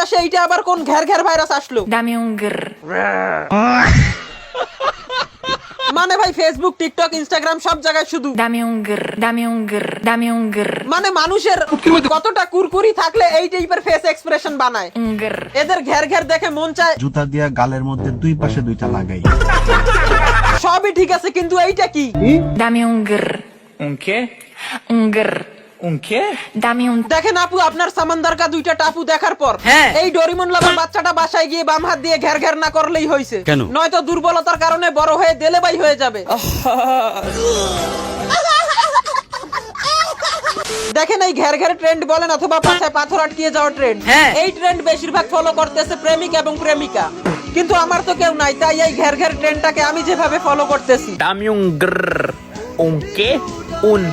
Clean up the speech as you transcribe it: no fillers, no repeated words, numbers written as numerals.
বাংলাদেশে এইটা আবার কোন ঘের ঘের ভাইরাস আসলো? Damiunger. মানে ভাই ফেসবুক, টিকটক, ইনস্টাগ্রাম সব জায়গায় শুধু Damiunger. Damiunger. Damiunger. মানে মানুষের কতটা কুরকুরি থাকলে এই টাইপের ফেস এক্সপ্রেশন বানায়। Unger. এদের ঘের ঘের দেখে মন চায় জুতা দিয়া গালের মধ্যে দুই পাশে দুইটা লাগাই। সবই ঠিক আছে, কিন্তু এইটা কি? Damiunger. Un qué? Unger. Un qué? Damiun. দেখেন আপু, আপনার সামান্দার কা দুইটা টাপু দেখার পর হ্যাঁ। এই ডরিমন লাভার বাচ্চাটা বাসায় গিয়ে বাম হাত দিয়ে ঘের ঘের না করলেই হয়েছে। কেন? নয়তো দুর্বলতার কারণে বড় হয়ে দেলেবাই হয়ে যাবে। দেখেন এই ঘের ঘের ট্রেন্ড বলেন অথবা পাছায় পাথর আটকিয়ে যাওয়ার ট্রেন্ড, হ্যাঁ। এই ট্রেন্ড বেশিরভাগ ফলো করতেছে প্রেমিক এবং প্রেমিকা। কিন্তু আমার তো কেউ নাই, তাই এই ঘের ঘের ট্রেন্ডটাকে আমি যেভাবে ফলো করতেছি। Damiunger. Un qué? Un.